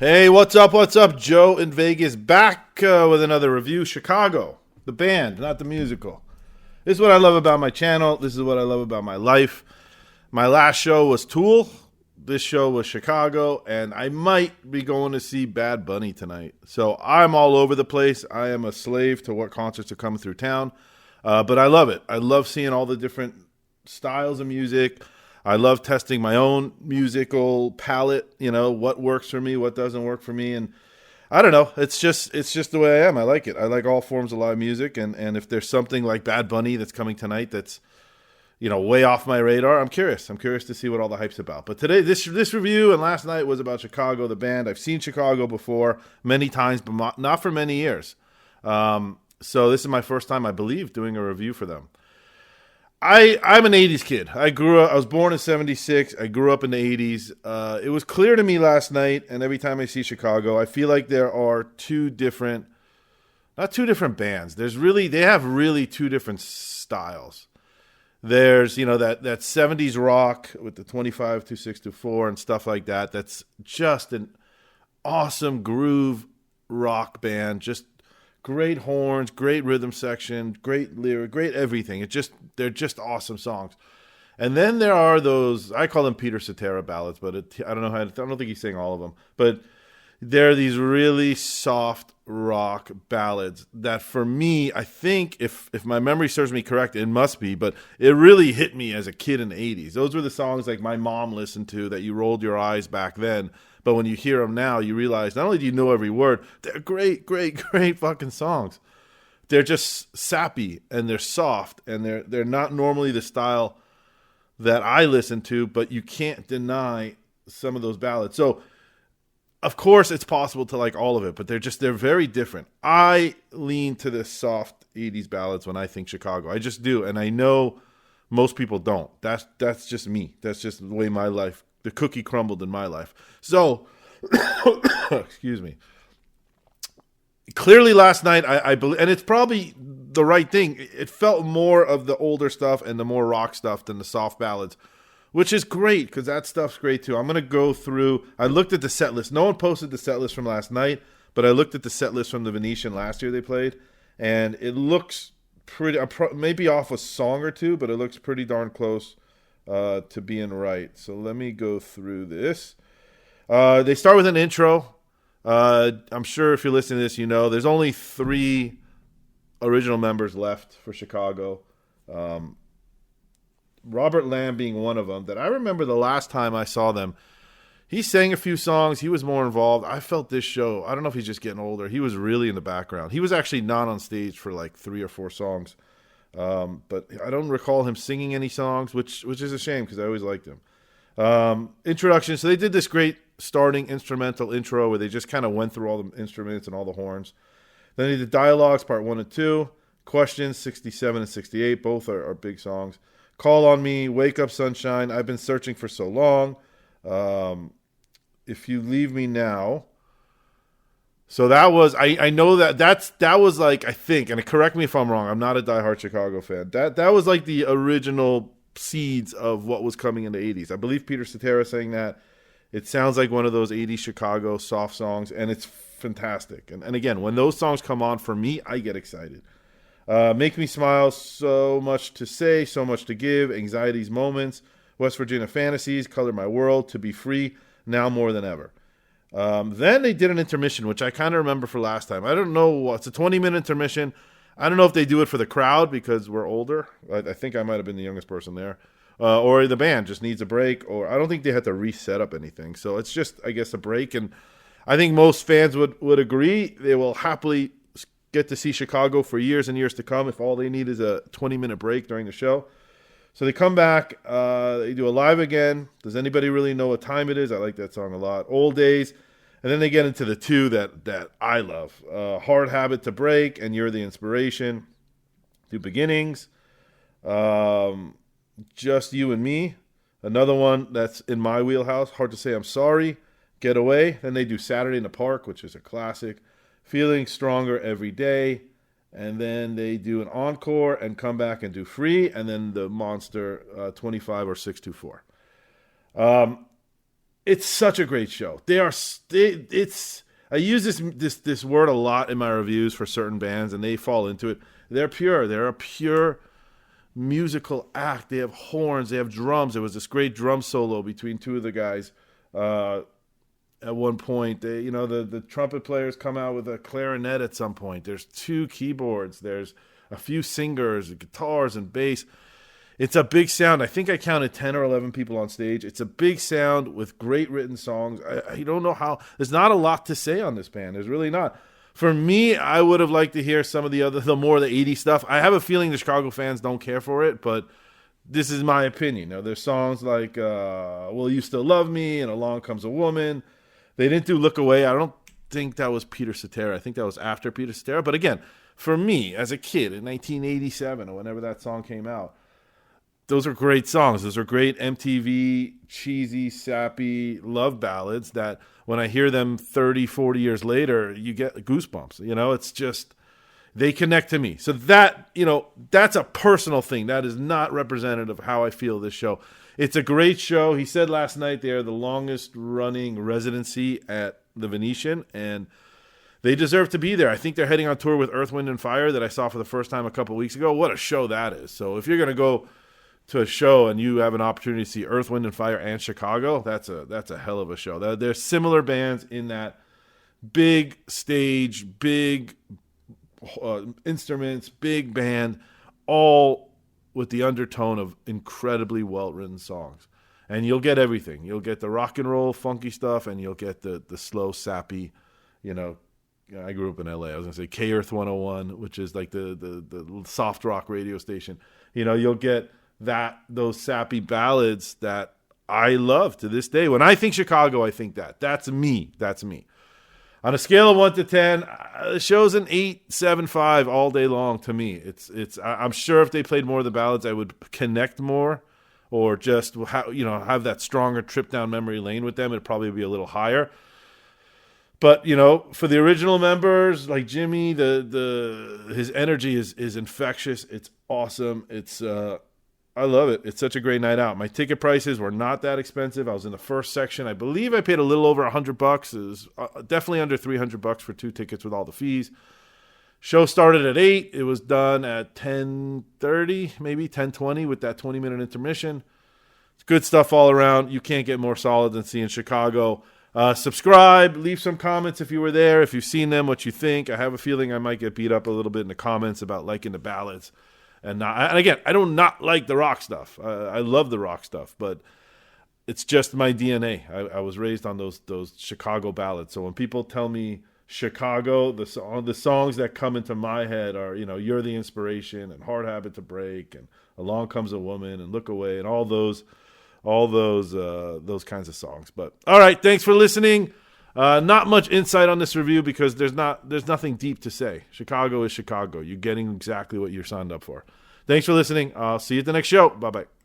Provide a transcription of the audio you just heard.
Hey, what's up? What's up? Joe in Vegas back with another review. Chicago, the band, not the musical. This is what I love about my channel. This is what I love about my life. My last show was Tool. This show was Chicago, and I might be going to see Bad Bunny tonight. So I'm all over the place. I am a slave to what concerts are coming through town, but I love it. I love seeing all the different styles of music. I love testing my own musical palette, what works for me, what doesn't work for me. And I don't know, it's just the way I am. I like it. I like all forms of live music. And if there's something like Bad Bunny that's coming tonight that's, way off my radar, I'm curious. I'm curious to see what all the hype's about. But today, this review and last night was about Chicago, the band. I've seen Chicago before many times, but not for many years. So this is my first time, I believe, doing a review for them. I'm an 80s kid. I was born in 76. I grew up in the 80s. It was clear to me last night, and every time I see Chicago, I feel like there are not two different bands. They have really two different styles. There's, that 70s rock with the 25, 26, 24 and stuff like that. That's just an awesome groove rock band. Just great horns, great rhythm section, great lyric, great everything. They're just awesome songs. And then there are those, I call them Peter Cetera ballads, but I don't think he sang all of them. But there are these really soft rock ballads that, for me, I think if my memory serves me correct, it must be, but it really hit me as a kid in the 80s. Those were the songs like my mom listened to that you rolled your eyes back then. But when you hear them now, you realize not only do you know every word, they're great, great, great fucking songs. They're just sappy and they're soft and they're not normally the style that I listen to, but you can't deny some of those ballads. So, of course, it's possible to like all of it, but they're very different. I lean to the soft 80s ballads when I think Chicago. I just do, and I know most people don't. That's just me. That's just the way my life, the cookie crumbled in my life. So, excuse me. Clearly last night, I believe, and it's probably the right thing, it felt more of the older stuff and the more rock stuff than the soft ballads, which is great because that stuff's great too. I'm going to go through, I looked at the set list. No one posted the set list from last night, but I looked at the set list from the Venetian last year they played, and it looks pretty, maybe off a song or two, but it looks pretty darn close to being right. So let me go through this. They start with an intro. I'm sure if you're listening to this, there's only 3 original members left for Chicago. Robert Lamb being one of them, that I remember the last time I saw them. He sang a few songs. He was more involved. I felt this show, I don't know if he's just getting older. He was really in the background. He was actually not on stage for like 3 or 4 songs. But I don't recall him singing any songs, which is a shame because I always liked him. Introduction. So they did this great starting instrumental intro where they just kind of went through all the instruments and all the horns. Then they did dialogues, part 1 and 2. Questions, 67 and 68. Both are big songs. Call on Me, Wake Up Sunshine, I've Been Searching for So Long. If You Leave Me Now. So that was, I know that was like, I think, and correct me if I'm wrong, I'm not a diehard Chicago fan. That was like the original seeds of what was coming in the 80s. I believe Peter Cetera sang that. It sounds like one of those 80s Chicago soft songs, and it's fantastic. And again, when those songs come on, for me, I get excited. Make Me Smile, So Much to Say, So Much to Give, Anxiety's Moments, West Virginia Fantasies, Color My World, To Be Free, Now More Than Ever. Then they did an intermission, which I kind of remember for last time. I don't know, it's a 20-minute intermission. I don't know if they do it for the crowd because we're older. I think I might have been the youngest person there. Or the band just needs a break, or I don't think they had to reset up anything. So it's just, I guess, a break. And I think most fans would agree. They will happily get to see Chicago for years and years to come if all they need is a 20-minute break during the show. So they come back. They do a live again. Does anybody really know what time it is? I like that song a lot. Old Days. And then they get into the 2 that I love. Hard Habit to Break and You're the Inspiration. New Beginnings. Just You and Me. Another one that's in my wheelhouse. Hard to Say I'm Sorry. Get Away. Then they do Saturday in the Park, which is a classic. Feeling Stronger Every Day. And then they do an encore and come back and do Free. And then the monster 25 or 624. It's such a great show. It's I use this word a lot in my reviews for certain bands, and they fall into it. They're pure. They're a pure musical act. They have horns. They have drums. There was this great drum solo between two of the guys. At one point, the trumpet players come out with a clarinet at some point. There's two keyboards. There's a few singers, guitars, and bass. It's a big sound. I think I counted 10 or 11 people on stage. It's a big sound with great written songs. I don't know how. There's not a lot to say on this band. There's really not. For me, I would have liked to hear some of the more of the 80s stuff. I have a feeling the Chicago fans don't care for it, but this is my opinion. There's songs like Will You Still Love Me and Along Comes a Woman. They didn't do Look Away. I don't think that was Peter Cetera. I think that was after Peter Cetera. But again, for me, as a kid in 1987 or whenever that song came out, those are great songs. Those are great MTV, cheesy, sappy love ballads that when I hear them 30, 40 years later, you get goosebumps. It's just, they connect to me. So that, that's a personal thing. That is not representative of how I feel this show. It's a great show. He said last night they are the longest running residency at the Venetian, and they deserve to be there. I think they're heading on tour with Earth, Wind, and Fire that I saw for the first time a couple weeks ago. What a show that is. So if you're going to go to a show and you have an opportunity to see Earth, Wind, and Fire and Chicago, that's a hell of a show. There's similar bands in that big stage, big instruments, big band, all with the undertone of incredibly well-written songs. And you'll get everything. You'll get the rock and roll, funky stuff, and you'll get the slow, sappy, I grew up in LA. I was going to say K-Earth 101, which is like the soft rock radio station. You'll get those sappy ballads that I love to this day. When I think Chicago, I think that. That's me. On a scale of 1 to 10, the show's an 8.75 all day long to me. I'm sure if they played more of the ballads, I would connect more, or just have that stronger trip down memory lane with them. It'd probably be a little higher. But for the original members like Jimmy, his energy is infectious. It's awesome. I love it. It's such a great night out. My ticket prices were not that expensive. I was in the first section. I believe I paid a little over $100. It was definitely under $300 for 2 tickets with all the fees. Show started at 8. It was done at 10:30, maybe 10:20 with that 20-minute intermission. It's good stuff all around. You can't get more solid than seeing Chicago. Subscribe. Leave some comments if you were there, if you've seen them, what you think. I have a feeling I might get beat up a little bit in the comments about liking the ballads. And again, I do not like the rock stuff. I love the rock stuff, but it's just my DNA. I was raised on those Chicago ballads. So when people tell me Chicago, the songs that come into my head are, You're the Inspiration and Hard Habit to Break and Along Comes a Woman and Look Away and all those kinds of songs. But all right, thanks for listening. Not much insight on this review because there's nothing deep to say. Chicago is Chicago. You're getting exactly what you're signed up for. Thanks for listening. I'll see you at the next show. Bye-bye.